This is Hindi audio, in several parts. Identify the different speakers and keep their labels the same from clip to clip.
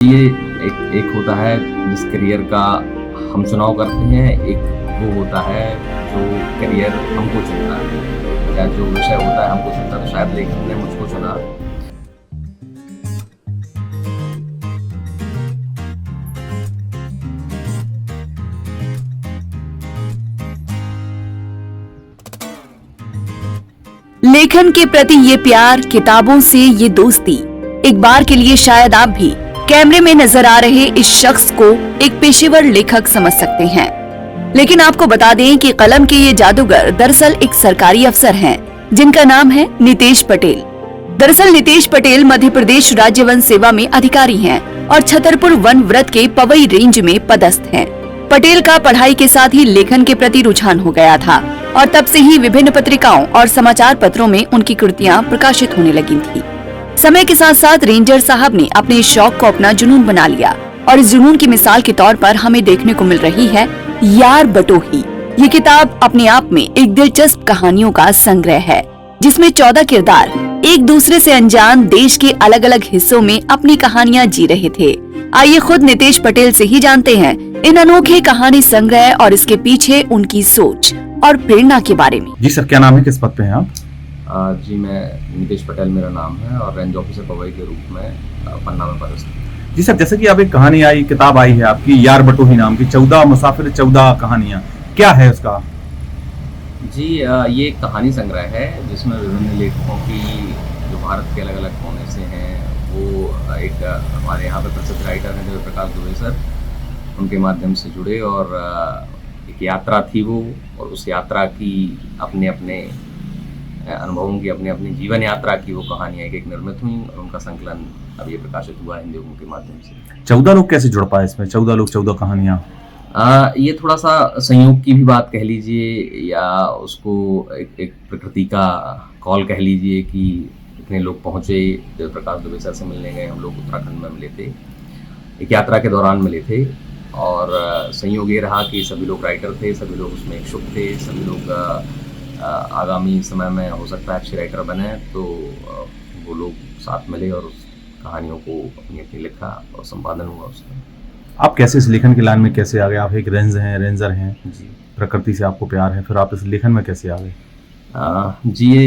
Speaker 1: ये एक होता है जिस करियर का हम चुनाव करते हैं, एक वो होता है जो करियर हमको चुनता है, या जो विषय होता है हमको चुनता है। तो शायद लेखक ने मुझको चुना।
Speaker 2: लेखन के प्रति ये प्यार, किताबों से ये दोस्ती। एक बार के लिए शायद आप भी कैमरे में नजर आ रहे इस शख्स को एक पेशेवर लेखक समझ सकते हैं, लेकिन आपको बता दें कि कलम के ये जादूगर दरअसल एक सरकारी अफसर हैं, जिनका नाम है नितेश पटेल। दरअसल नितेश पटेल मध्य प्रदेश राज्य वन सेवा में अधिकारी हैं और छतरपुर वन व्रत के पवई रेंज में पदस्थ हैं। पटेल का पढ़ाई के साथ ही लेखन के प्रति रुझान हो गया था और तब से ही विभिन्न पत्रिकाओं और समाचार पत्रों में उनकी कृतियां प्रकाशित होने लगी थी। समय के साथ साथ रेंजर साहब ने अपने इस शौक को अपना जुनून बना लिया और इस जुनून की मिसाल के तौर पर हमें देखने को मिल रही है यार बटोही। ये किताब अपने आप में एक दिलचस्प कहानियों का संग्रह है, जिसमें 14 किरदार एक दूसरे से अनजान देश के अलग अलग हिस्सों में अपनी कहानियां जी रहे थे। आइए खुद नितेश पटेल से ही जानते हैं इन अनोखे कहानी संग्रह और इसके पीछे उनकी सोच और प्रेरणा के बारे में।
Speaker 3: जी सर, क्या नाम है, किस पद पे हैं आप?
Speaker 1: जी मैं नितेश पटेल मेरा नाम है और रेंज ऑफिसर पवई के रूप में पन्ना में पदस्थ हूं।
Speaker 3: जी सर, जैसे कि आप एक कहानी आई, किताब आई है आपकी यार बटोही नाम की, 14 मुसाफिर 14 कहानियां, क्या है उसका?
Speaker 1: जी ये एक कहानी संग्रह है जिसमें विभिन्न लेखकों की जो भारत के अलग अलग कोने से हैं, वो एक हमारे यहाँ पे प्रसिद्ध राइटर हैं देव प्रकाश दुबे सर, उनके माध्यम से जुड़े और एक यात्रा थी वो, और उस यात्रा की अपने अपने अनुभवों की अपनी अपनी जीवन यात्रा की वो कहानियाँ एक निर्मित हुई और उनका संकलन अब ये प्रकाशित हुआ हिंदी के माध्यम से।
Speaker 3: 14 लोग कैसे जुड़ पाए इसमें? 14 लोग 14 कहानियां?
Speaker 1: ये थोड़ा सा संयोग की भी बात कह लीजिए, या उसको एक प्रकृति का कॉल कह लीजिए कि इतने लोग पहुँचे। देव प्रकाश दुबे सर से मिलने गए हम लोग, उत्तराखंड में मिले थे, एक यात्रा के दौरान मिले थे, और संयोग ये रहा कि सभी लोग राइटर थे, सभी लोग उसमें इच्छुक थे, सभी लोग आगामी समय में हो सकता है अच्छे राइटर बने। तो वो लोग साथ मिले और उस कहानियों को अपनी अपनी लिखा और संपादन हुआ उसका।
Speaker 3: आप कैसे इस लेखन की लाइन में कैसे आ गए? आप एक रेंजर हैं
Speaker 1: जी,
Speaker 3: प्रकृति से आपको प्यार है, फिर आप इस लेखन में कैसे आ गए?
Speaker 1: जी ये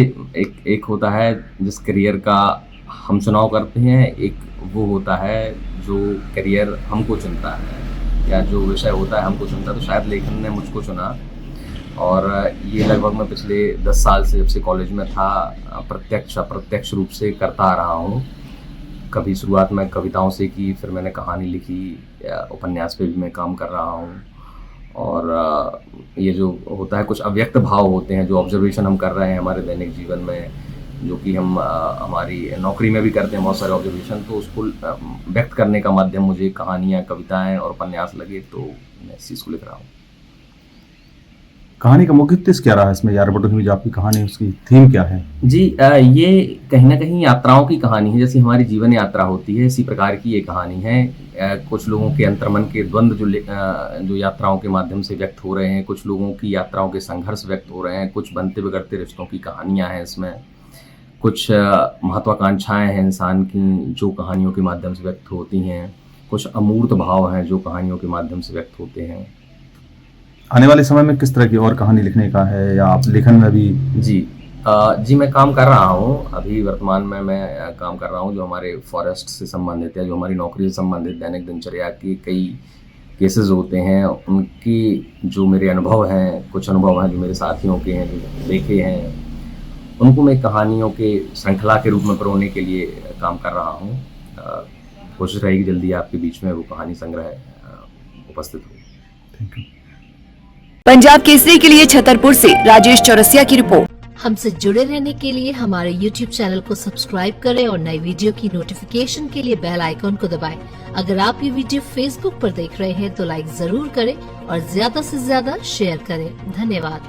Speaker 1: एक होता है जिस करियर का हम चुनाव करते हैं, एक वो होता है जो करियर हमको चुनता है, या जो विषय होता है हमको चुनता है। तो शायद लेखन ने मुझको चुना, और ये लगभग मैं पिछले 10 साल से, जब से कॉलेज में था, अप्रत्यक्ष रूप से करता आ रहा हूँ। कभी शुरुआत में कविताओं से की, फिर मैंने कहानी लिखी, उपन्यास पे भी मैं काम कर रहा हूँ। और ये जो होता है, कुछ अव्यक्त भाव होते हैं जो ऑब्जर्वेशन हम कर रहे हैं हमारे दैनिक जीवन में, जो कि हम हमारी नौकरी में भी करते हैं बहुत सारे ऑब्जर्वेशन, तो उसको व्यक्त करने का माध्यम मुझे कहानियाँ, कविताएँ और उपन्यास लगे, तो मैं इस चीज़ को लिख रहा हूँ।
Speaker 3: कहानी का मुख्य उद्देश्य क्या रहा है इसमें? यार बटोही में जो आपकी कहानी है उसकी थीम क्या है? जी
Speaker 1: ये कहीं ना कहीं यात्राओं की कहानी है, जैसे हमारी जीवन यात्रा होती है, इसी प्रकार की ये कहानी है। कुछ लोगों के अंतर्मन के द्वंद्व जो यात्राओं के माध्यम से व्यक्त हो रहे हैं, कुछ लोगों की यात्राओं के संघर्ष व्यक्त हो रहे हैं, कुछ बनते बिगड़ते रिश्तों की कहानियाँ हैं इसमें, कुछ महत्वाकांक्षाएँ हैं इंसान की जो कहानियों के माध्यम से व्यक्त होती हैं, कुछ अमूर्त भाव हैं जो कहानियों के माध्यम से व्यक्त होते हैं।
Speaker 3: आने वाले समय में किस तरह की और कहानी लिखने का है, या आप लेखन में भी?
Speaker 1: जी मैं काम कर रहा हूँ। अभी वर्तमान में मैं काम कर रहा हूँ जो हमारे फॉरेस्ट से संबंधित है, जो हमारी नौकरी से संबंधित दैनिक दिनचर्या के कई केसेस होते हैं, उनकी जो मेरे अनुभव हैं, कुछ अनुभव हैं जो मेरे साथियों के हैं, जो देखे हैं, उनको मैं कहानियों के श्रृंखला के रूप में परोने के लिए काम कर रहा हूँ। कोशिश रहेगी जल्दी आपके बीच में वो कहानी संग्रह उपस्थित हो।
Speaker 3: Thank you.
Speaker 2: पंजाब केसरी के लिए छतरपुर से राजेश चौरसिया की रिपोर्ट।
Speaker 4: हमसे जुड़े रहने के लिए हमारे YouTube चैनल को सब्सक्राइब करें और नई वीडियो की नोटिफिकेशन के लिए बेल आइकॉन को दबाएं। अगर आप ये वीडियो Facebook पर देख रहे हैं तो लाइक जरूर करें और ज्यादा से ज्यादा शेयर करें। धन्यवाद।